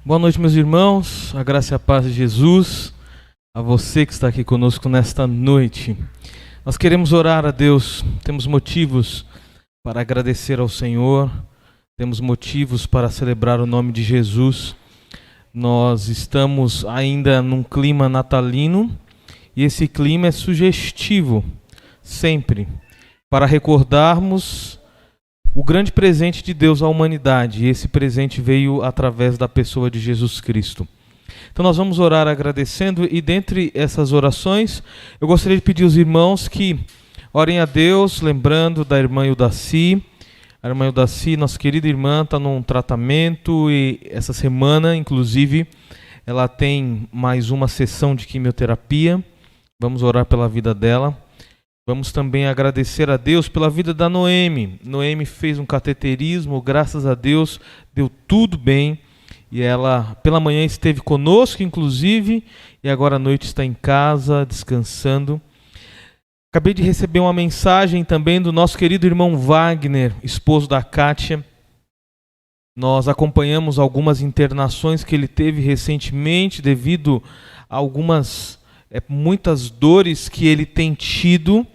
Boa noite, meus irmãos, a graça e a paz de Jesus, a você que está aqui conosco nesta noite. Nós queremos orar a Deus, temos motivos para agradecer ao Senhor, temos motivos para celebrar o nome de Jesus. Nós estamos ainda num clima natalino e esse clima é sugestivo, sempre, para recordarmos o grande presente de Deus à humanidade, e esse presente veio através da pessoa de Jesus Cristo. Então nós vamos orar agradecendo, e dentre essas orações, eu gostaria de pedir aos irmãos que orem a Deus, lembrando da irmã Ildaci. A irmã Ildaci, nossa querida irmã, está num tratamento, e essa semana, inclusive, ela tem mais uma sessão de quimioterapia. Vamos orar pela vida dela. Vamos também agradecer a Deus pela vida da Noemi. Noemi fez um cateterismo, graças a Deus, deu tudo bem. E ela, pela manhã, esteve conosco, inclusive, e agora à noite está em casa, descansando. Acabei de receber uma mensagem também do nosso querido irmão Wagner, esposo da Kátia. Nós acompanhamos algumas internações que ele teve recentemente, devido a muitas dores que ele tem tido.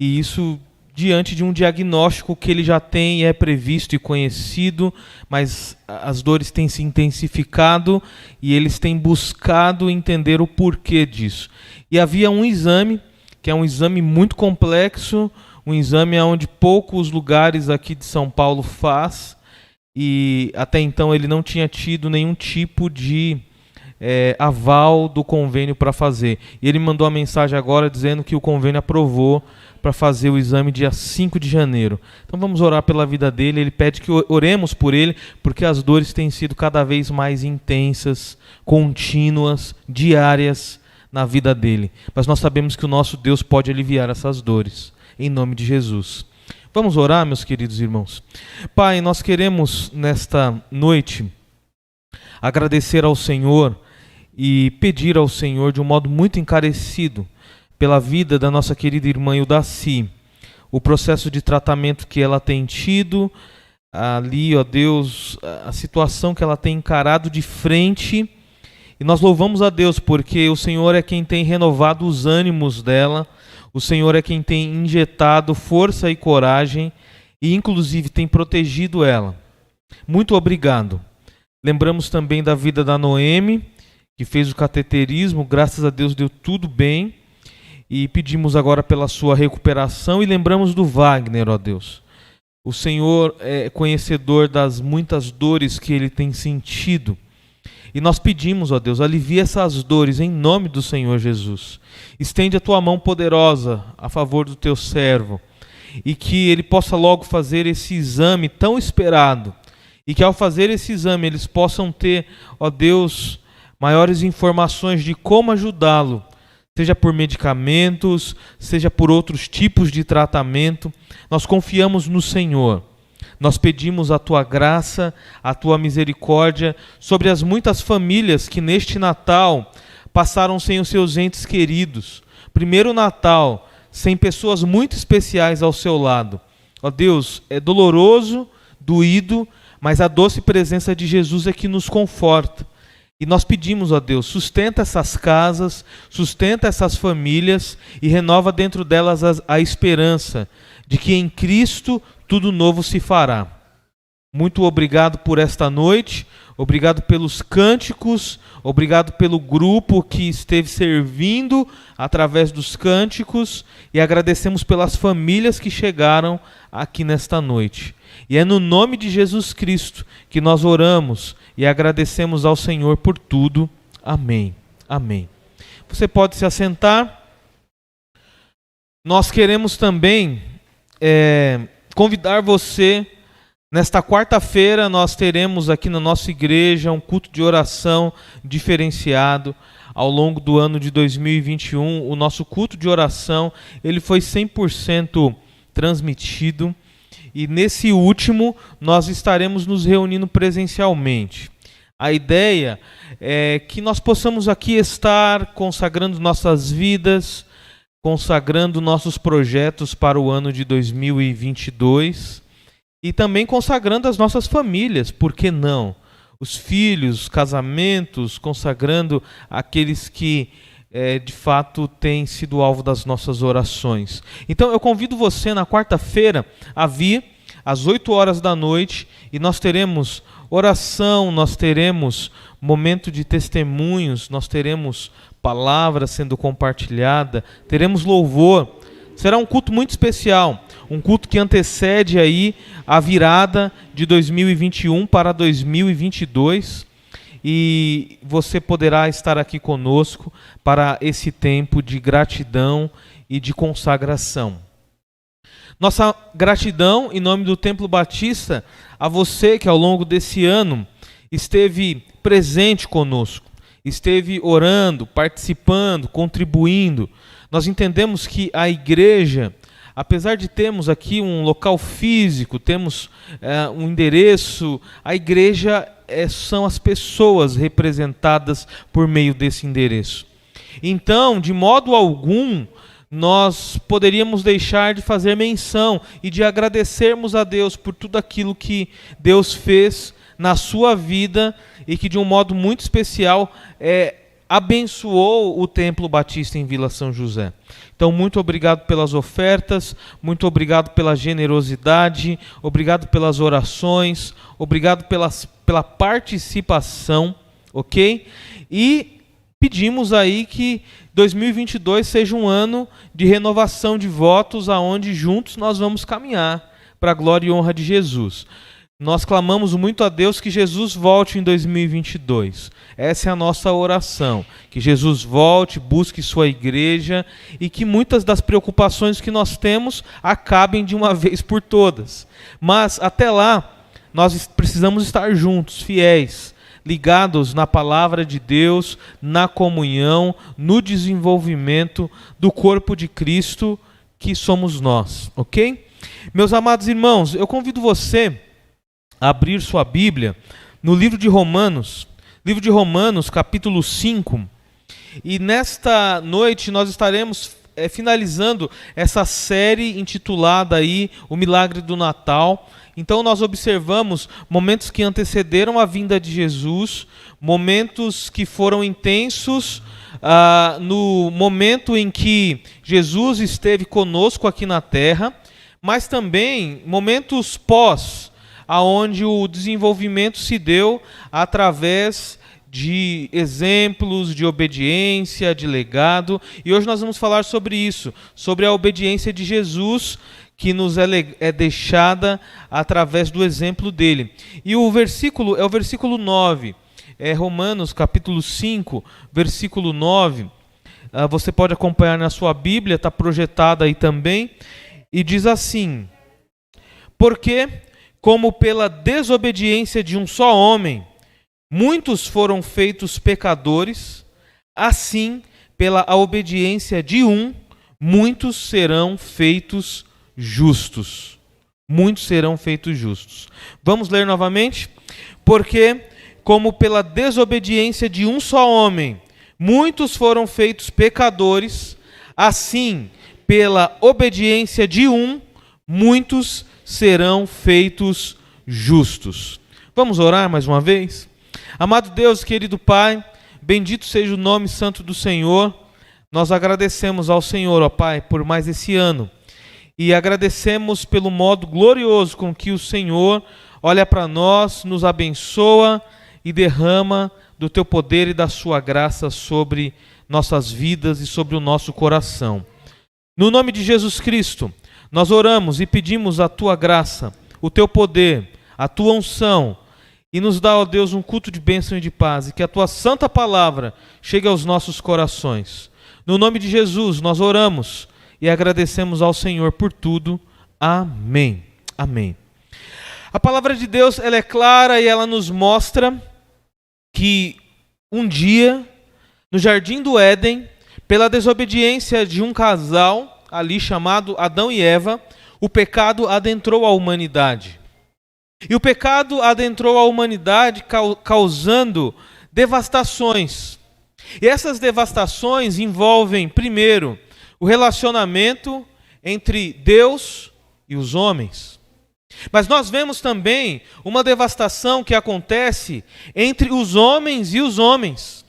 E isso diante de um diagnóstico que ele já tem e é previsto e conhecido, mas as dores têm se intensificado e eles têm buscado entender o porquê disso. E havia um exame, que é um exame muito complexo, um exame onde poucos lugares aqui de São Paulo faz, e até então ele não tinha tido nenhum tipo de aval do convênio para fazer. E ele mandou a mensagem agora dizendo que o convênio aprovou para fazer o exame dia 5 de janeiro. Então vamos orar pela vida dele. Ele pede que oremos por ele, porque as dores têm sido cada vez mais intensas, contínuas, diárias na vida dele. Mas nós sabemos que o nosso Deus pode aliviar essas dores, em nome de Jesus. Vamos orar, meus queridos irmãos. Pai, nós queremos nesta noite agradecer ao Senhor e pedir ao Senhor de um modo muito encarecido pela vida da nossa querida irmã Ildaci, o processo de tratamento que ela tem tido, ali, ó Deus, a situação que ela tem encarado de frente, e nós louvamos a Deus porque o Senhor é quem tem renovado os ânimos dela, o Senhor é quem tem injetado força e coragem, e inclusive tem protegido ela. Muito obrigado. Lembramos também da vida da Noemi, que fez o cateterismo, graças a Deus deu tudo bem, e pedimos agora pela sua recuperação, e lembramos do Wagner, ó Deus. O Senhor é conhecedor das muitas dores que ele tem sentido, e nós pedimos, ó Deus, alivia essas dores em nome do Senhor Jesus. Estende a tua mão poderosa a favor do teu servo, e que ele possa logo fazer esse exame tão esperado, e que ao fazer esse exame eles possam ter, ó Deus, maiores informações de como ajudá-lo, seja por medicamentos, seja por outros tipos de tratamento. Nós confiamos no Senhor. Nós pedimos a tua graça, a tua misericórdia sobre as muitas famílias que neste Natal passaram sem os seus entes queridos. Primeiro Natal, sem pessoas muito especiais ao seu lado. Ó Deus, é doloroso, doído, mas a doce presença de Jesus é que nos conforta. E nós pedimos, ó Deus, sustenta essas casas, sustenta essas famílias e renova dentro delas a esperança de que em Cristo tudo novo se fará. Muito obrigado por esta noite, obrigado pelos cânticos, obrigado pelo grupo que esteve servindo através dos cânticos, e agradecemos pelas famílias que chegaram aqui nesta noite. E é no nome de Jesus Cristo que nós oramos e agradecemos ao Senhor por tudo. Amém. Amém. Você pode se assentar. Nós queremos também convidar você. Nesta quarta-feira nós teremos aqui na nossa igreja um culto de oração diferenciado. Ao longo do ano de 2021, o nosso culto de oração ele foi 100% transmitido. E nesse último, nós estaremos nos reunindo presencialmente. A ideia é que nós possamos aqui estar consagrando nossas vidas, consagrando nossos projetos para o ano de 2022 e também consagrando as nossas famílias, por que não? os filhos, os casamentos, consagrando aqueles que de fato têm sido alvo das nossas orações. Então eu convido você na quarta-feira a vir às 8 horas da noite e nós teremos oração, nós teremos momento de testemunhos, nós teremos palavra sendo compartilhada, teremos louvor. Será um culto muito especial, um culto que antecede aí a virada de 2021 para 2022 e você poderá estar aqui conosco para esse tempo de gratidão e de consagração. Nossa gratidão em nome do Templo Batista a você que ao longo desse ano esteve presente conosco, esteve orando, participando, contribuindo. Nós entendemos que a igreja, apesar de termos aqui um local físico, temos um endereço, a igreja são as pessoas representadas por meio desse endereço. Então, de modo algum, nós poderíamos deixar de fazer menção e de agradecermos a Deus por tudo aquilo que Deus fez na sua vida e que de um modo muito especial abençoou o Templo Batista em Vila São José. Então, muito obrigado pelas ofertas, muito obrigado pela generosidade, obrigado pelas orações, obrigado pela participação, ok? E pedimos aí que 2022 seja um ano de renovação de votos, aonde juntos nós vamos caminhar para a glória e honra de Jesus. Nós clamamos muito a Deus que Jesus volte em 2022. Essa é a nossa oração, que Jesus volte, busque sua igreja e que muitas das preocupações que nós temos acabem de uma vez por todas. Mas até lá, nós precisamos estar juntos, fiéis, ligados na palavra de Deus, na comunhão, no desenvolvimento do corpo de Cristo que somos nós, ok? Meus amados irmãos, eu convido você a abrir sua Bíblia no livro de Romanos capítulo 5, e nesta noite nós estaremos finalizando essa série intitulada aí O Milagre do Natal. Então nós observamos momentos que antecederam a vinda de Jesus, momentos que foram intensos no momento em que Jesus esteve conosco aqui na terra, mas também momentos pós, aonde o desenvolvimento se deu através de exemplos, de obediência, de legado. E hoje nós vamos falar sobre isso, sobre a obediência de Jesus, que nos é deixada através do exemplo dele. E o versículo é o versículo 9, Romanos capítulo 5, versículo 9. Você pode acompanhar na sua Bíblia, está projetada aí também. E diz assim: porque, como pela desobediência de um só homem, muitos foram feitos pecadores, assim, pela obediência de um, muitos serão feitos justos. Muitos serão feitos justos. Vamos ler novamente? Porque, como pela desobediência de um só homem, muitos foram feitos pecadores, assim, pela obediência de um, muitos serão feitos justos. Vamos orar mais uma vez? Amado Deus, querido Pai, bendito seja o nome santo do Senhor. Nós agradecemos ao Senhor, ó Pai, por mais esse ano. E agradecemos pelo modo glorioso com que o Senhor olha para nós, nos abençoa e derrama do Teu poder e da Sua graça sobre nossas vidas e sobre o nosso coração. No nome de Jesus Cristo, nós oramos e pedimos a Tua graça, o Teu poder, a Tua unção, e nos dá, ó Deus, um culto de bênção e de paz, e que a Tua santa palavra chegue aos nossos corações. No nome de Jesus, nós oramos e agradecemos ao Senhor por tudo. Amém. Amém. A palavra de Deus, ela é clara e ela nos mostra que um dia, no jardim do Éden, pela desobediência de um casal ali chamado Adão e Eva, o pecado adentrou a humanidade. E o pecado adentrou a humanidade causando devastações. E essas devastações envolvem, primeiro, o relacionamento entre Deus e os homens. Mas nós vemos também uma devastação que acontece entre os homens e os homens.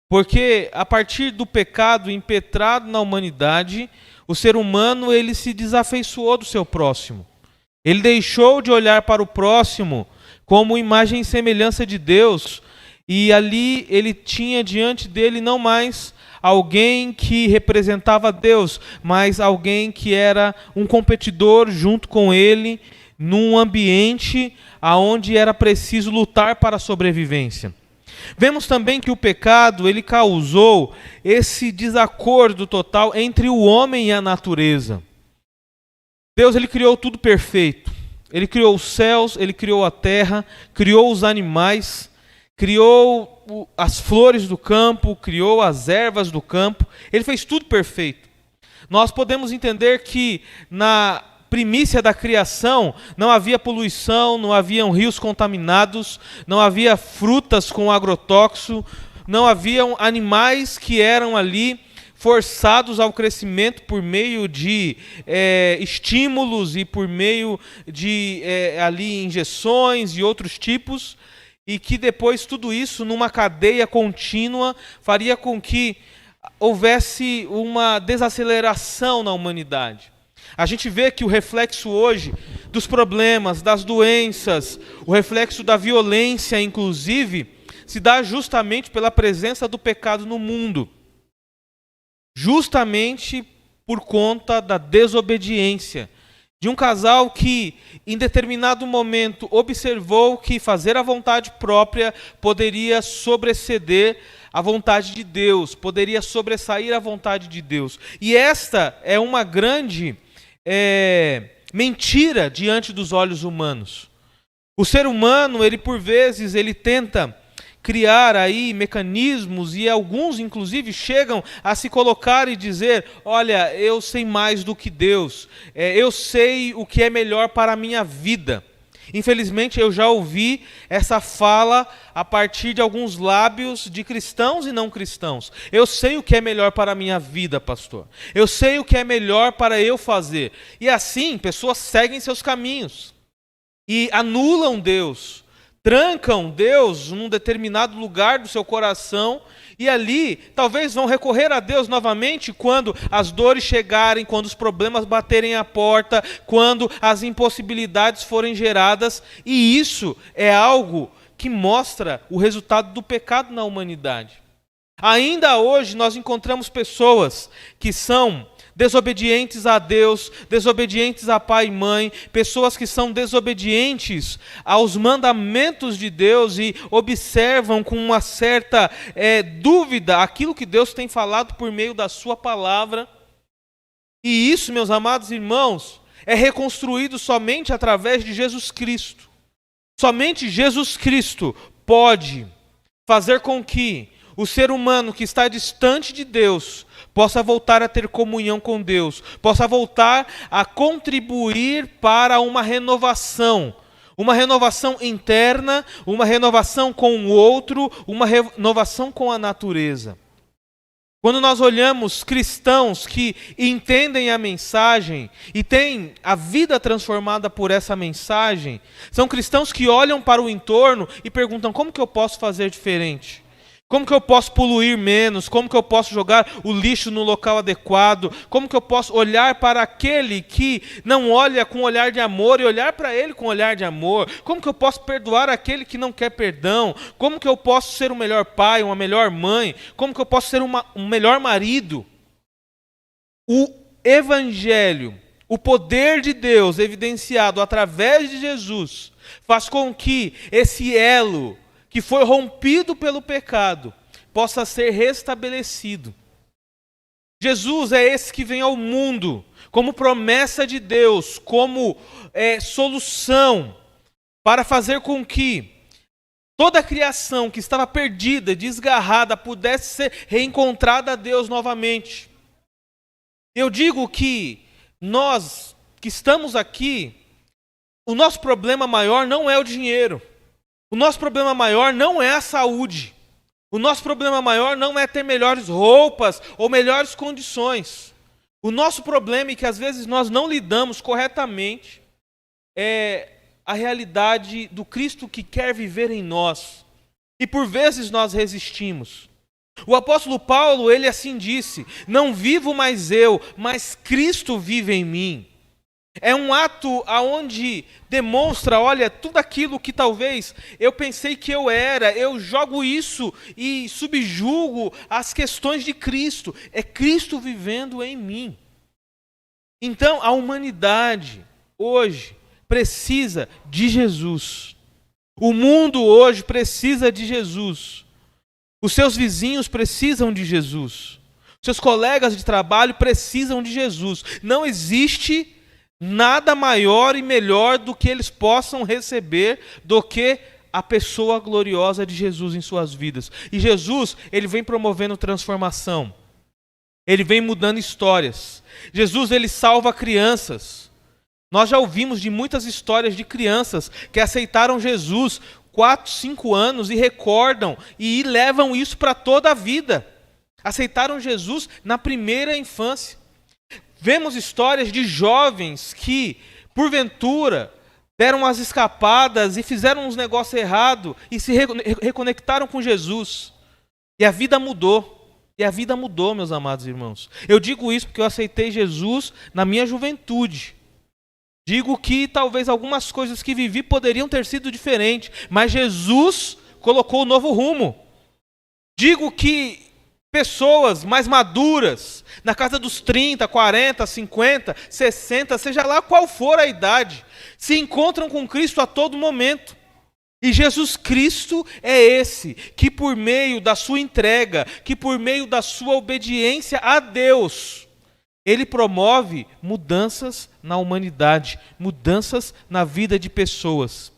Porque a partir do pecado impetrado na humanidade, o ser humano ele se desafeiçoou do seu próximo. Ele deixou de olhar para o próximo como imagem e semelhança de Deus, e ali ele tinha diante dele não mais alguém que representava Deus, mas alguém que era um competidor junto com ele, num ambiente onde era preciso lutar para a sobrevivência. Vemos também que o pecado ele causou esse desacordo total entre o homem e a natureza. Deus ele criou tudo perfeito. Ele criou os céus, ele criou a terra, criou os animais, criou as flores do campo, criou as ervas do campo. Ele fez tudo perfeito. Nós podemos entender que na primícia da criação não havia poluição, não haviam rios contaminados, não havia frutas com agrotóxico, não haviam animais que eram ali forçados ao crescimento por meio de estímulos e por meio de ali injeções e outros tipos, e que depois tudo isso numa cadeia contínua faria com que houvesse uma desaceleração na humanidade. A gente vê que o reflexo hoje dos problemas, das doenças, o reflexo da violência, inclusive, se dá justamente pela presença do pecado no mundo. Justamente por conta da desobediência de um casal que, em determinado momento, observou que fazer a vontade própria poderia sobreceder a vontade de Deus, poderia sobressair a vontade de Deus. E esta é uma grande mentira diante dos olhos humanos. O ser humano, ele por vezes, ele tenta criar aí mecanismos, e alguns inclusive chegam a se colocar e dizer: olha, eu sei mais do que Deus, eu sei o que é melhor para a minha vida. Infelizmente eu já ouvi essa fala a partir de alguns lábios de cristãos e não cristãos. Eu sei o que é melhor para a minha vida, pastor. Eu sei o que é melhor para eu fazer. E assim, pessoas seguem seus caminhos e anulam Deus, trancam Deus num determinado lugar do seu coração, e ali talvez vão recorrer a Deus novamente quando as dores chegarem, quando os problemas baterem a porta, quando as impossibilidades forem geradas. E isso é algo que mostra o resultado do pecado na humanidade. Ainda hoje nós encontramos pessoas que são desobedientes a Deus, desobedientes a pai e mãe, pessoas que são desobedientes aos mandamentos de Deus e observam com uma certa dúvida aquilo que Deus tem falado por meio da sua palavra. E isso, meus amados irmãos, é reconstruído somente através de Jesus Cristo. Somente Jesus Cristo pode fazer com que o ser humano que está distante de Deus possa voltar a ter comunhão com Deus, possa voltar a contribuir para uma renovação interna, uma renovação com o outro, uma renovação com a natureza. Quando nós olhamos cristãos que entendem a mensagem e têm a vida transformada por essa mensagem, são cristãos que olham para o entorno e perguntam: como que eu posso fazer diferente? Como que eu posso poluir menos? Como que eu posso jogar o lixo no local adequado? Como que eu posso olhar para aquele que não olha com olhar de amor e olhar para ele com olhar de amor? Como que eu posso perdoar aquele que não quer perdão? Como que eu posso ser um melhor pai, uma melhor mãe? Como que eu posso ser um melhor marido? O Evangelho, o poder de Deus evidenciado através de Jesus, faz com que esse elo que foi rompido pelo pecado possa ser restabelecido. Jesus é esse que vem ao mundo como promessa de Deus, como solução para fazer com que toda a criação que estava perdida, desgarrada, pudesse ser reencontrada a Deus novamente. Eu digo que nós que estamos aqui, o nosso problema maior não é o dinheiro. O nosso problema maior não é a saúde. O nosso problema maior não é ter melhores roupas ou melhores condições. O nosso problema é que às vezes nós não lidamos corretamente a realidade do Cristo que quer viver em nós. E por vezes nós resistimos. O apóstolo Paulo, ele assim disse: não vivo mais eu, mas Cristo vive em mim. É um ato onde demonstra, olha, tudo aquilo que talvez eu pensei que eu era, eu jogo isso e subjugo as questões de Cristo. É Cristo vivendo em mim. Então, a humanidade hoje precisa de Jesus. O mundo hoje precisa de Jesus. Os seus vizinhos precisam de Jesus. Os seus colegas de trabalho precisam de Jesus. Não existe nada maior e melhor do que eles possam receber do que a pessoa gloriosa de Jesus em suas vidas. E Jesus, ele vem promovendo transformação. Ele vem mudando histórias. Jesus, ele salva crianças. Nós já ouvimos de muitas histórias de crianças que aceitaram Jesus 4, 5 anos e recordam e levam isso para toda a vida. Aceitaram Jesus na primeira infância. Vemos histórias de jovens que, porventura, deram as escapadas e fizeram uns negócios errados e se reconectaram com Jesus. E a vida mudou. E a vida mudou, meus amados irmãos. Eu digo isso porque eu aceitei Jesus na minha juventude. Digo que talvez algumas coisas que vivi poderiam ter sido diferentes, mas Jesus colocou um novo rumo. Digo que pessoas mais maduras, na casa dos 30, 40, 50, 60, seja lá qual for a idade, se encontram com Cristo a todo momento. E Jesus Cristo é esse, que por meio da sua entrega, que por meio da sua obediência a Deus, ele promove mudanças na humanidade, mudanças na vida de pessoas.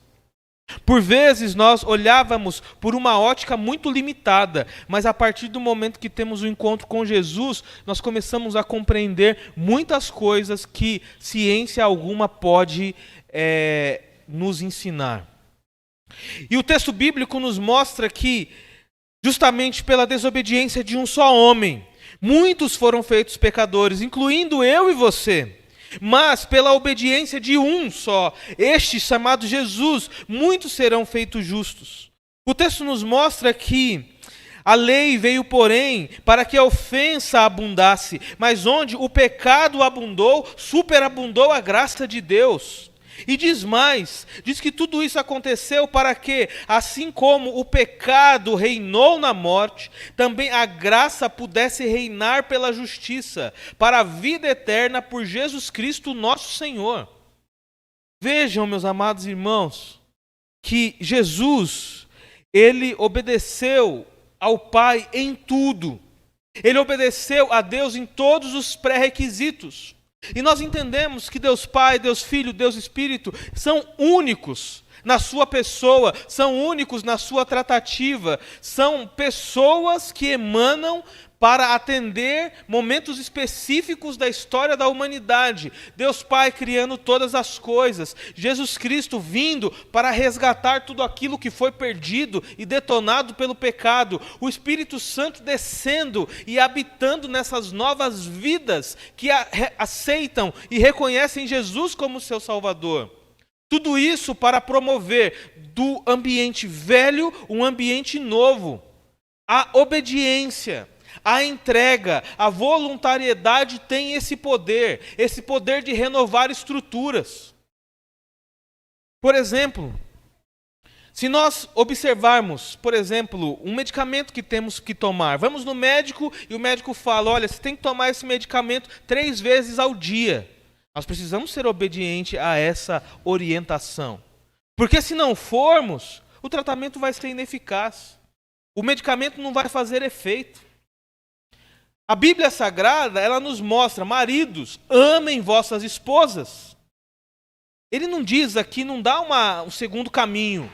Por vezes nós olhávamos por uma ótica muito limitada, mas a partir do momento que temos o encontro com Jesus, nós começamos a compreender muitas coisas que ciência alguma pode nos ensinar. E o texto bíblico nos mostra que, justamente pela desobediência de um só homem, muitos foram feitos pecadores, incluindo eu e você. Mas pela obediência de um só, este chamado Jesus, muitos serão feitos justos. O texto nos mostra que a lei veio, porém, para que a ofensa abundasse, mas onde o pecado abundou, superabundou a graça de Deus. E diz mais, diz que tudo isso aconteceu para que, assim como o pecado reinou na morte, também a graça pudesse reinar pela justiça, para a vida eterna por Jesus Cristo nosso Senhor. Vejam, meus amados irmãos, que Jesus, ele obedeceu ao Pai em tudo. Ele obedeceu a Deus em todos os pré-requisitos. E nós entendemos que Deus Pai, Deus Filho, Deus Espírito são únicos na sua pessoa, são únicos na sua tratativa, são pessoas que emanam para atender momentos específicos da história da humanidade. Deus Pai criando todas as coisas, Jesus Cristo vindo para resgatar tudo aquilo que foi perdido e detonado pelo pecado, o Espírito Santo descendo e habitando nessas novas vidas que aceitam e reconhecem Jesus como seu Salvador. Tudo isso para promover do ambiente velho um ambiente novo. A obediência, a entrega, a voluntariedade tem esse poder de renovar estruturas. Por exemplo, se nós observarmos, por exemplo, um medicamento que temos que tomar, vamos no médico e o médico fala, olha, você tem que tomar esse medicamento 3 vezes ao dia. Nós precisamos ser obedientes a essa orientação. Porque se não formos, o tratamento vai ser ineficaz. O medicamento não vai fazer efeito. A Bíblia Sagrada, ela nos mostra, maridos, amem vossas esposas. Ele não diz aqui, não dá um segundo caminho.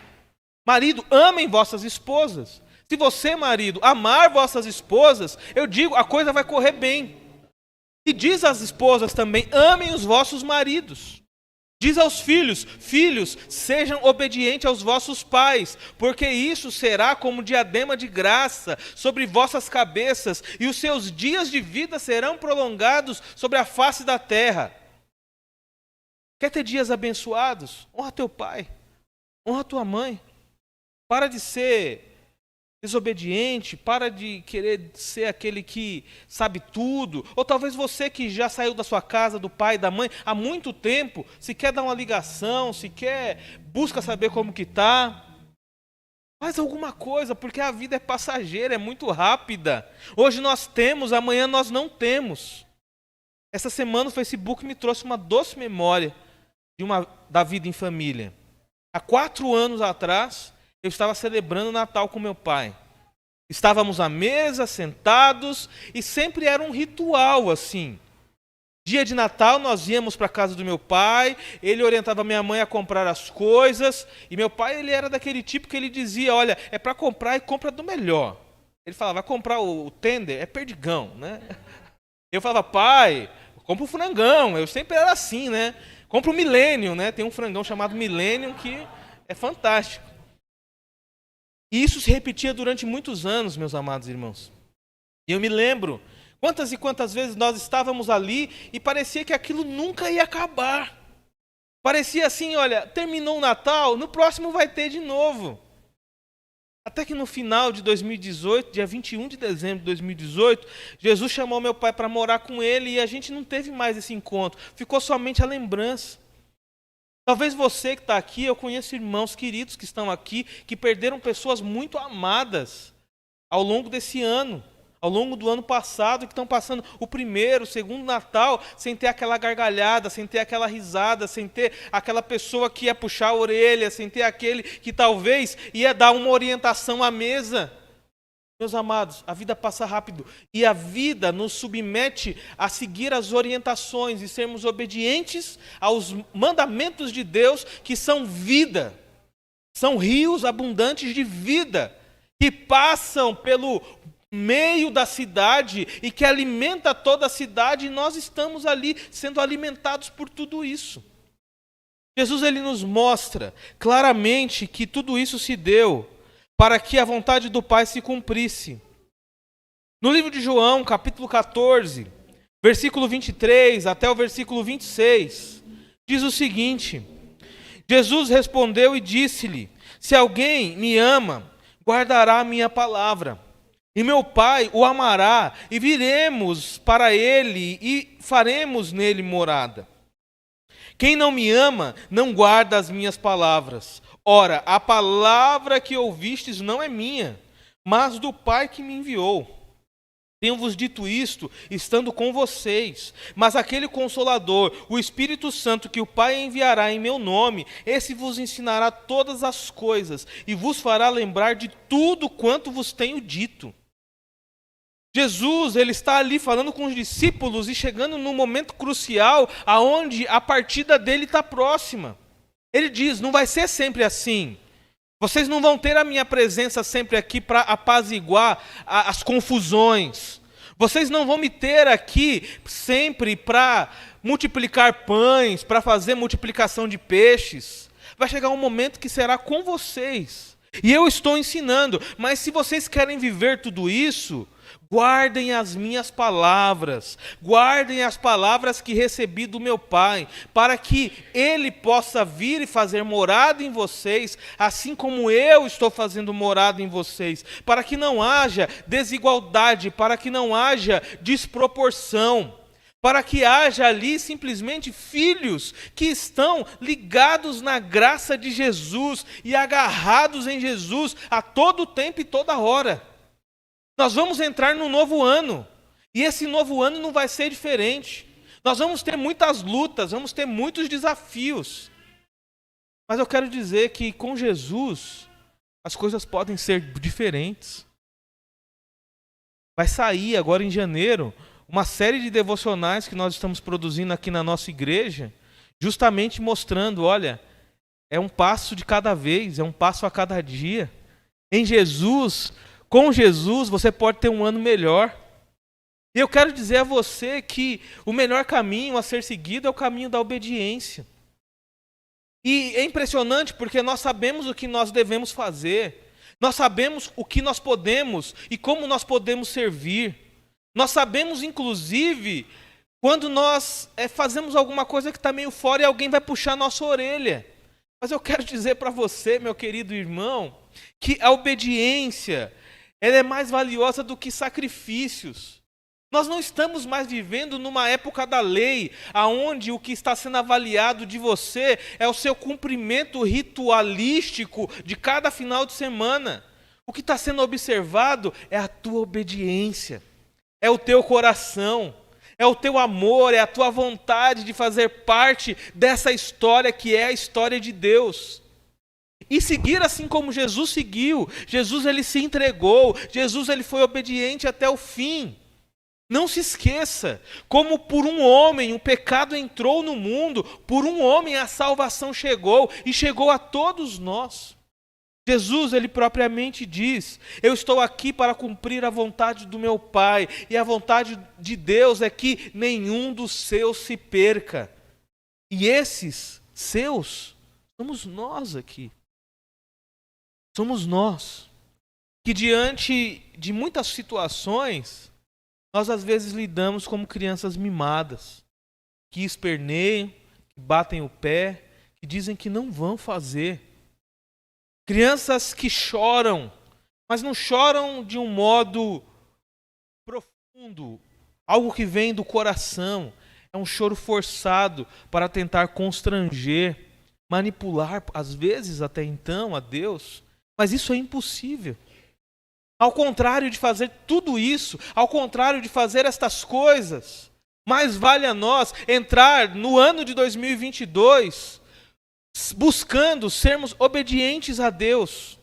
Marido, amem vossas esposas. Se você, marido, amar vossas esposas, eu digo, a coisa vai correr bem. E diz às esposas também, amem os vossos maridos. Diz aos filhos, filhos, sejam obedientes aos vossos pais, porque isso será como diadema de graça sobre vossas cabeças, e os seus dias de vida serão prolongados sobre a face da terra. Quer ter dias abençoados? Honra teu pai, honra tua mãe. Para de ser desobediente, para de querer ser aquele que sabe tudo. Ou talvez você que já saiu da sua casa, do pai, da mãe, há muito tempo, se quer dar uma ligação, se quer, busca saber como que está. Faz alguma coisa, porque a vida é passageira, é muito rápida. Hoje nós temos, amanhã nós não temos. Essa semana o Facebook me trouxe uma doce memória da vida em família. Há 4 anos atrás, eu estava celebrando o Natal com meu pai. Estávamos à mesa, sentados, e sempre era um ritual assim. Dia de Natal nós íamos para a casa do meu pai, ele orientava minha mãe a comprar as coisas, e meu pai ele era daquele tipo que ele dizia, olha, é para comprar e compra do melhor. Ele falava, vai comprar o tender, é perdigão, né? Eu falava, pai, compra o frangão, eu sempre era assim, né? Compra o Millennium, né? Tem um frangão chamado Millennium que é fantástico. E isso se repetia durante muitos anos, meus amados irmãos. E eu me lembro quantas e quantas vezes nós estávamos ali e parecia que aquilo nunca ia acabar. Parecia assim, olha, terminou o Natal, no próximo vai ter de novo. Até que no final de 2018, dia 21 de dezembro de 2018, Jesus chamou meu pai para morar com ele e a gente não teve mais esse encontro. Ficou somente a lembrança. Talvez você que está aqui, eu conheço irmãos queridos que estão aqui, que perderam pessoas muito amadas ao longo desse ano, ao longo do ano passado, que estão passando o primeiro, o segundo Natal, sem ter aquela gargalhada, sem ter aquela risada, sem ter aquela pessoa que ia puxar a orelha, sem ter aquele que talvez ia dar uma orientação à mesa. Meus amados, a vida passa rápido e a vida nos submete a seguir as orientações e sermos obedientes aos mandamentos de Deus, que são vida, são rios abundantes de vida, que passam pelo meio da cidade e que alimenta toda a cidade, e nós estamos ali sendo alimentados por tudo isso. Jesus ele nos mostra claramente que tudo isso se deu para que a vontade do Pai se cumprisse. No livro de João, capítulo 14, versículo 23 até o versículo 26, diz o seguinte: Jesus respondeu e disse-lhe, se alguém me ama, guardará a minha palavra, e meu Pai o amará, e viremos para ele e faremos nele morada. Quem não me ama, não guarda as minhas palavras. Ora, a palavra que ouvistes não é minha, mas do Pai que me enviou. Tenho-vos dito isto, estando com vocês, mas aquele Consolador, o Espírito Santo, que o Pai enviará em meu nome, esse vos ensinará todas as coisas, e vos fará lembrar de tudo quanto vos tenho dito. Jesus, ele está ali falando com os discípulos e chegando num momento crucial, aonde a partida dele está próxima. Ele diz, não vai ser sempre assim. Vocês não vão ter a minha presença sempre aqui para apaziguar as confusões. Vocês não vão me ter aqui sempre para multiplicar pães, para fazer multiplicação de peixes. Vai chegar um momento que será com vocês. E eu estou ensinando, mas se vocês querem viver tudo isso, guardem as minhas palavras, guardem as palavras que recebi do meu Pai, para que Ele possa vir e fazer morada em vocês, assim como eu estou fazendo morada em vocês, para que não haja desigualdade, para que não haja desproporção, para que haja ali simplesmente filhos que estão ligados na graça de Jesus e agarrados em Jesus a todo tempo e toda hora. Nós vamos entrar num novo ano, e esse novo ano não vai ser diferente. Nós vamos ter muitas lutas, vamos ter muitos desafios. Mas eu quero dizer que com Jesus, as coisas podem ser diferentes. Vai sair agora em janeiro uma série de devocionais que nós estamos produzindo aqui na nossa igreja, justamente mostrando, olha, é um passo de cada vez, é um passo a cada dia. Em Jesus, com Jesus, você pode ter um ano melhor. E eu quero dizer a você que o melhor caminho a ser seguido é o caminho da obediência. E é impressionante porque nós sabemos o que nós devemos fazer. Nós sabemos o que nós podemos e como nós podemos servir. Nós sabemos, inclusive, Quando nós fazemos alguma coisa que está meio fora e alguém vai puxar a nossa orelha. Mas eu quero dizer para você, meu querido irmão, que a obediência, ela é mais valiosa do que sacrifícios. Nós não estamos mais vivendo numa época da lei, onde o que está sendo avaliado de você é o seu cumprimento ritualístico de cada final de semana. O que está sendo observado é a tua obediência, é o teu coração, é o teu amor, é a tua vontade de fazer parte dessa história que é a história de Deus. E seguir assim como Jesus seguiu. Jesus ele se entregou, Jesus ele foi obediente até o fim. Não se esqueça, como por um homem o pecado entrou no mundo, por um homem a salvação chegou e chegou a todos nós. Jesus, ele propriamente diz, eu estou aqui para cumprir a vontade do meu Pai, e a vontade de Deus é que nenhum dos seus se perca. E esses seus, somos nós aqui. Somos nós, que diante de muitas situações, nós às vezes lidamos como crianças mimadas, que esperneiam, que batem o pé, que dizem que não vão fazer. Crianças que choram, mas não choram de um modo profundo, algo que vem do coração. É um choro forçado para tentar constranger, manipular, às vezes até então, a Deus. Mas isso é impossível. Ao contrário de fazer tudo isso, ao contrário de fazer estas coisas, mais vale a nós entrar no ano de 2022 buscando sermos obedientes a Deus.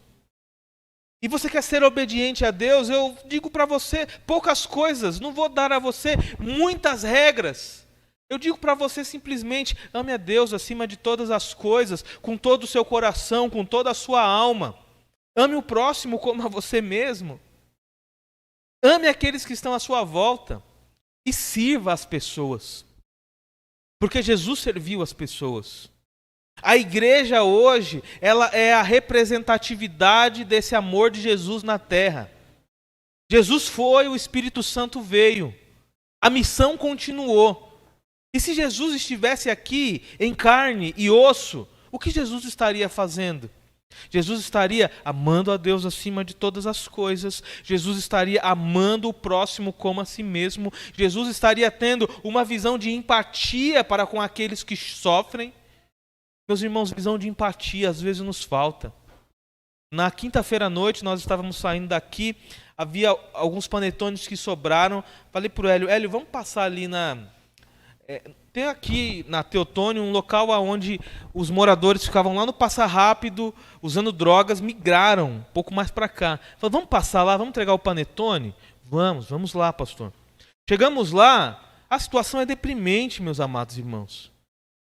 E você quer ser obediente a Deus? Eu digo para você poucas coisas, não vou dar a você muitas regras. Eu digo para você simplesmente, ame a Deus acima de todas as coisas, com todo o seu coração, com toda a sua alma. Ame o próximo como a você mesmo. Ame aqueles que estão à sua volta e sirva as pessoas. Porque Jesus serviu as pessoas. A igreja hoje, ela é a representatividade desse amor de Jesus na terra. Jesus foi, o Espírito Santo veio. A missão continuou. E se Jesus estivesse aqui em carne e osso, o que Jesus estaria fazendo? Jesus estaria amando a Deus acima de todas as coisas. Jesus estaria amando o próximo como a si mesmo. Jesus estaria tendo uma visão de empatia para com aqueles que sofrem. Meus irmãos, visão de empatia às vezes nos falta. Na quinta-feira à noite, nós estávamos saindo daqui, havia alguns panetones que sobraram. Falei para o Hélio, vamos passar ali tem aqui na Teotônio um local onde os moradores ficavam lá no Passa Rápido, usando drogas, migraram um pouco mais para cá. Falei, vamos passar lá, vamos entregar o panetone? Vamos lá, pastor. Chegamos lá, a situação é deprimente, meus amados irmãos.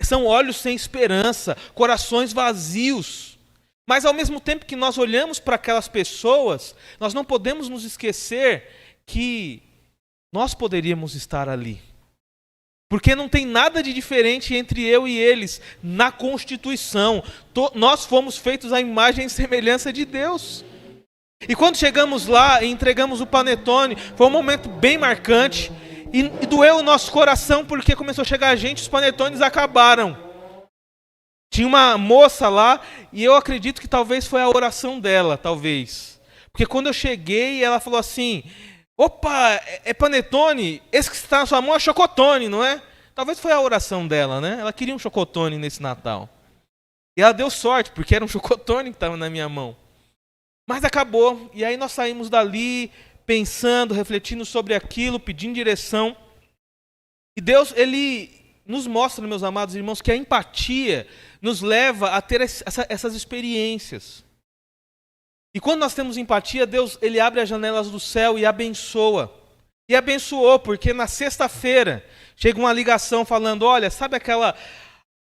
São olhos sem esperança, corações vazios. Mas ao mesmo tempo que nós olhamos para aquelas pessoas, nós não podemos nos esquecer que nós poderíamos estar ali. Porque não tem nada de diferente entre eu e eles na Constituição. Nós fomos feitos à imagem e semelhança de Deus. E quando chegamos lá e entregamos o panetone, foi um momento bem marcante. E doeu o nosso coração porque começou a chegar gente, os panetones acabaram. Tinha uma moça lá e eu acredito que talvez foi a oração dela, talvez. Porque quando eu cheguei, ela falou assim, opa, é panetone? Esse que está na sua mão é chocotone, não é? Talvez foi a oração dela, né? Ela queria um chocotone nesse Natal. E ela deu sorte, porque era um chocotone que estava na minha mão. Mas acabou, e aí nós saímos dali pensando, refletindo sobre aquilo, pedindo direção. E Deus, Ele nos mostra, meus amados irmãos, que a empatia nos leva a ter essas experiências. E quando nós temos empatia, Deus, Ele abre as janelas do céu e abençoa. E abençoou, porque na sexta-feira chega uma ligação falando, olha, sabe aquela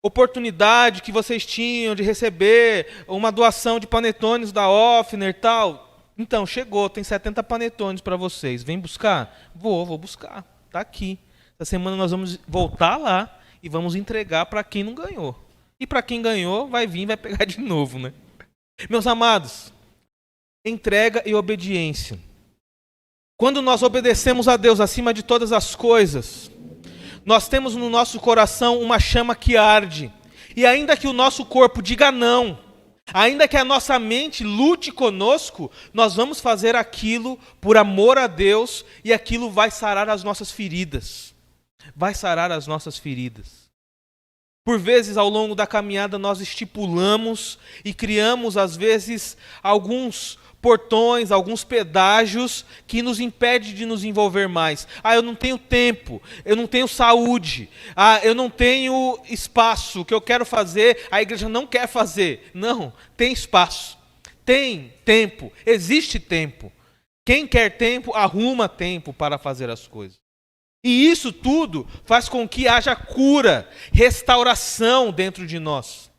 oportunidade que vocês tinham de receber uma doação de panetones da Offner e tal? Então, chegou, tem 70 panetones para vocês. Vem buscar? Vou buscar. Está aqui. Essa semana nós vamos voltar lá e vamos entregar para quem não ganhou. E para quem ganhou, vai vir e vai pegar de novo, né? Meus amados, entrega e obediência. Quando nós obedecemos a Deus acima de todas as coisas, nós temos no nosso coração uma chama que arde. E ainda que o nosso corpo diga não, ainda que a nossa mente lute conosco, nós vamos fazer aquilo por amor a Deus e aquilo vai sarar as nossas feridas. Vai sarar as nossas feridas. Por vezes, ao longo da caminhada, nós estipulamos e criamos, às vezes, alguns portões, alguns pedágios que nos impedem de nos envolver mais. Eu não tenho tempo, eu não tenho saúde, eu não tenho espaço, o que eu quero fazer, a igreja não quer fazer. Não, tem espaço, tem tempo, existe tempo. Quem quer tempo, arruma tempo para fazer as coisas. E isso tudo faz com que haja cura, restauração dentro de nós.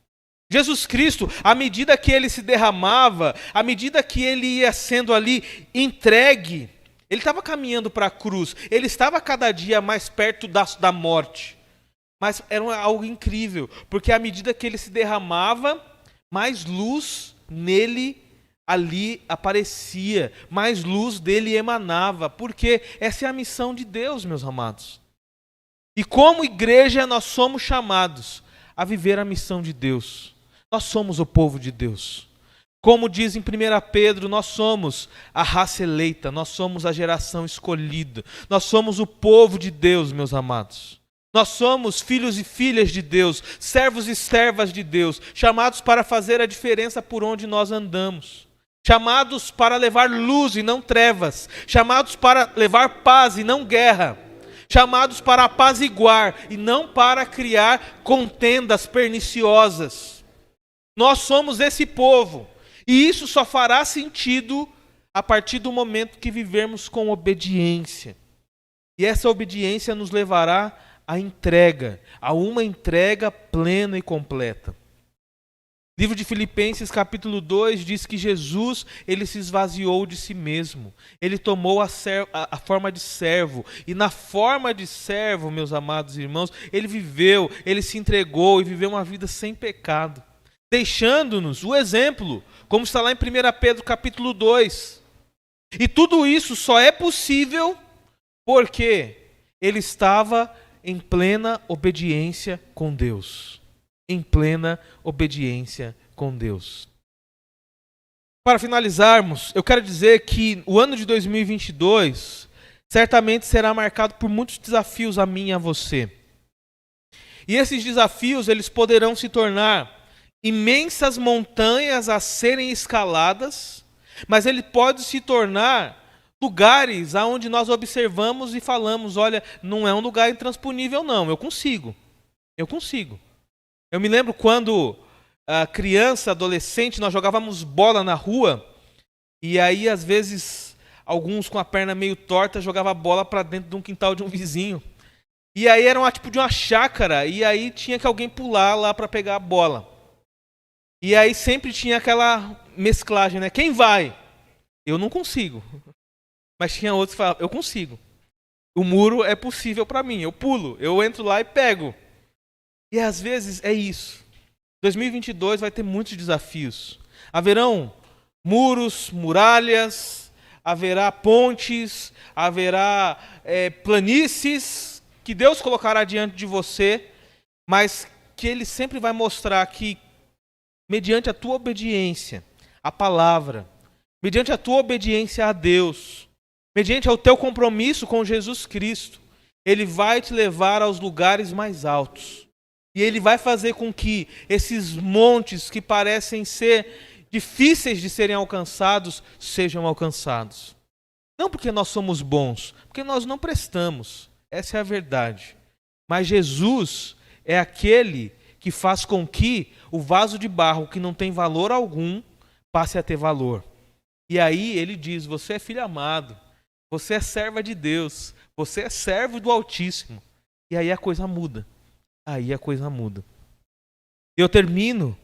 Jesus Cristo, à medida que ele se derramava, à medida que ele ia sendo ali entregue, ele estava caminhando para a cruz, ele estava cada dia mais perto da morte. Mas era algo incrível, porque à medida que ele se derramava, mais luz nele ali aparecia, mais luz dele emanava, porque essa é a missão de Deus, meus amados. E como igreja nós somos chamados a viver a missão de Deus. Nós somos o povo de Deus. Como diz em 1 Pedro, nós somos a raça eleita, nós somos a geração escolhida, nós somos o povo de Deus, meus amados. Nós somos filhos e filhas de Deus, servos e servas de Deus, chamados para fazer a diferença por onde nós andamos. Chamados para levar luz e não trevas, chamados para levar paz e não guerra, chamados para apaziguar e não para criar contendas perniciosas. Nós somos esse povo, e isso só fará sentido a partir do momento que vivermos com obediência. E essa obediência nos levará à entrega, a uma entrega plena e completa. O livro de Filipenses, capítulo 2, diz que Jesus, ele se esvaziou de si mesmo. Ele tomou a forma de servo. E na forma de servo, meus amados irmãos, ele viveu, ele se entregou e viveu uma vida sem pecado, deixando-nos o exemplo, como está lá em 1 Pedro capítulo 2. E tudo isso só é possível porque ele estava em plena obediência com Deus. Em plena obediência com Deus. Para finalizarmos, eu quero dizer que o ano de 2022 certamente será marcado por muitos desafios a mim e a você. E esses desafios, eles poderão se tornar imensas montanhas a serem escaladas, mas ele pode se tornar lugares aonde nós observamos e falamos, olha, não é um lugar intransponível não, eu consigo. Eu me lembro quando criança, adolescente, nós jogávamos bola na rua, e aí às vezes alguns com a perna meio torta jogavam a bola para dentro de um quintal de um vizinho. E aí era tipo de uma chácara, e aí tinha que alguém pular lá para pegar a bola. E aí sempre tinha aquela mesclagem, né? Quem vai? Eu não consigo. Mas tinha outros que falavam, eu consigo. O muro é possível para mim, eu pulo, eu entro lá e pego. E às vezes é isso. 2022 vai ter muitos desafios. Haverão muros, muralhas, haverá pontes, haverá planícies que Deus colocará diante de você, mas que Ele sempre vai mostrar que mediante a tua obediência à palavra, mediante a tua obediência a Deus, mediante ao teu compromisso com Jesus Cristo, Ele vai te levar aos lugares mais altos. E Ele vai fazer com que esses montes que parecem ser difíceis de serem alcançados, sejam alcançados. Não porque nós somos bons, porque nós não prestamos. Essa é a verdade. Mas Jesus é aquele que faz com que o vaso de barro que não tem valor algum passe a ter valor. E aí ele diz, você é filho amado, você é serva de Deus, você é servo do Altíssimo. E aí a coisa muda. Eu termino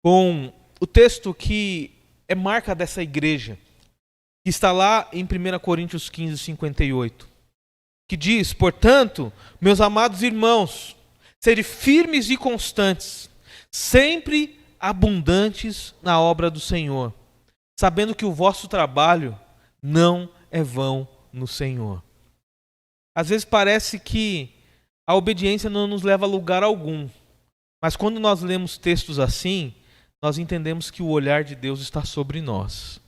com o texto que é marca dessa igreja, que está lá em 1 Coríntios 15, 58, que diz, portanto, meus amados irmãos, sede firmes e constantes, sempre abundantes na obra do Senhor, sabendo que o vosso trabalho não é vão no Senhor. Às vezes parece que A obediência não nos leva a lugar algum. Mas quando nós lemos textos assim, nós entendemos que o olhar de Deus está sobre nós.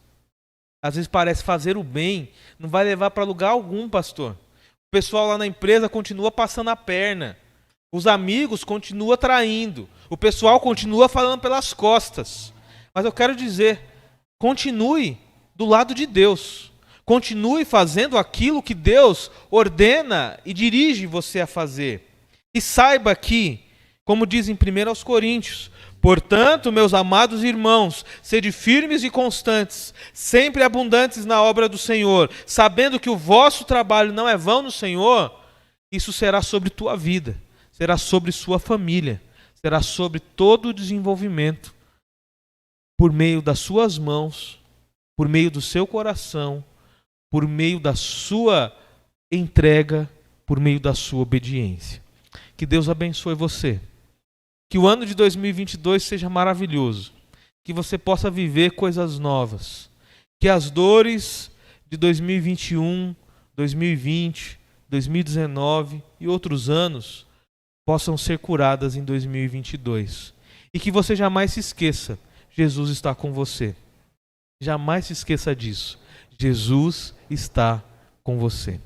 Às vezes parece fazer o bem, não vai levar para lugar algum, pastor. O pessoal lá na empresa continua passando a perna. Os amigos continuam traindo. O pessoal continua falando pelas costas. Mas eu quero dizer, continue do lado de Deus. Continue fazendo aquilo que Deus ordena e dirige você a fazer. E saiba que, como diz em 1 Coríntios, portanto, meus amados irmãos, sede firmes e constantes, sempre abundantes na obra do Senhor, sabendo que o vosso trabalho não é vão no Senhor, isso será sobre tua vida, será sobre sua família, será sobre todo o desenvolvimento, por meio das suas mãos, por meio do seu coração, por meio da sua entrega, por meio da sua obediência. Que Deus abençoe você. Que o ano de 2022 seja maravilhoso. Que você possa viver coisas novas. Que as dores de 2021, 2020, 2019 e outros anos possam ser curadas em 2022. E que você jamais se esqueça, Jesus está com você. Jamais se esqueça disso. Jesus está com você.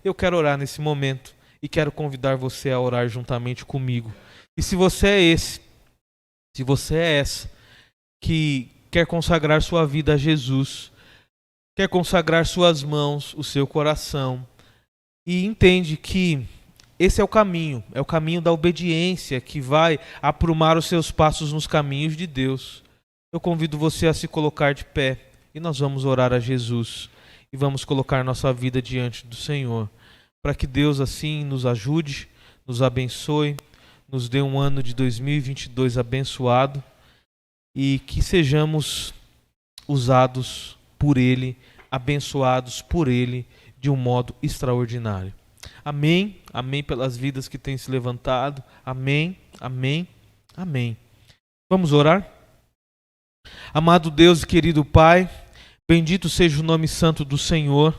Eu quero orar nesse momento e quero convidar você a orar juntamente comigo. E se você é esse, se você é essa, que quer consagrar sua vida a Jesus, quer consagrar suas mãos, o seu coração, e entende que esse é o caminho da obediência que vai aprumar os seus passos nos caminhos de Deus, eu convido você a se colocar de pé e nós vamos orar a Jesus e vamos colocar nossa vida diante do Senhor, para que Deus assim nos ajude, nos abençoe, nos dê um ano de 2022 abençoado e que sejamos usados por Ele, abençoados por Ele de um modo extraordinário. Amém, amém pelas vidas que têm se levantado, amém, amém, amém. Vamos orar? Amado Deus e querido Pai, bendito seja o nome santo do Senhor.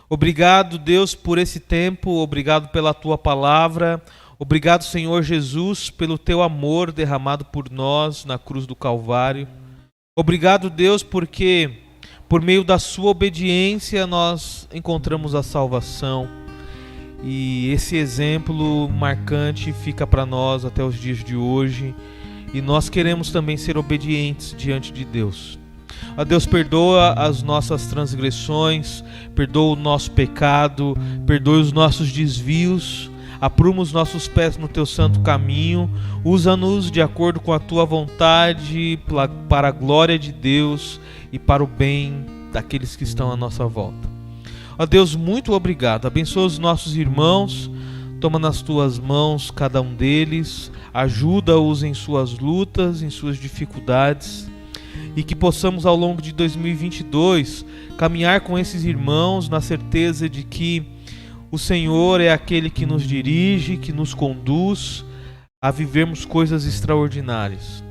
Obrigado, Deus, por esse tempo, obrigado pela Tua palavra, obrigado, Senhor Jesus, pelo Teu amor derramado por nós na cruz do Calvário. Obrigado, Deus, porque por meio da Sua obediência nós encontramos a salvação. E esse exemplo marcante fica para nós até os dias de hoje. E nós queremos também ser obedientes diante de Deus. Ó Deus, perdoa as nossas transgressões, perdoa o nosso pecado, perdoa os nossos desvios, apruma os nossos pés no Teu santo caminho, usa-nos de acordo com a Tua vontade, para a glória de Deus e para o bem daqueles que estão à nossa volta. Ó Deus, muito obrigado, abençoa os nossos irmãos, toma nas Tuas mãos cada um deles, ajuda-os em suas lutas, em suas dificuldades, e que possamos ao longo de 2022 caminhar com esses irmãos na certeza de que o Senhor é aquele que nos dirige, que nos conduz a vivermos coisas extraordinárias.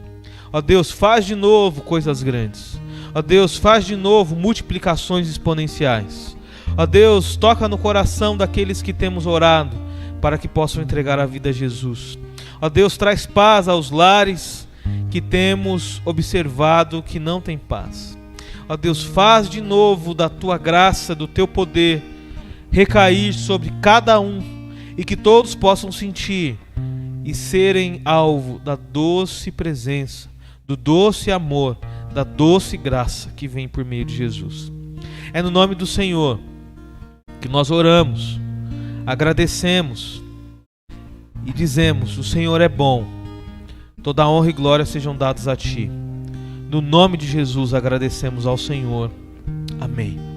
Ó Deus, faz de novo coisas grandes. Ó Deus, faz de novo multiplicações exponenciais. Ó Deus, toca no coração daqueles que temos orado para que possam entregar a vida a Jesus. Ó Deus, traz paz aos lares que temos observado que não tem paz. Ó Deus, faz de novo da Tua graça, do Teu poder recair sobre cada um e que todos possam sentir e serem alvo da doce presença, do doce amor, da doce graça que vem por meio de Jesus. É no nome do Senhor que nós oramos, agradecemos e dizemos: o Senhor é bom, toda a honra e glória sejam dados a Ti. No nome de Jesus agradecemos ao Senhor. Amém.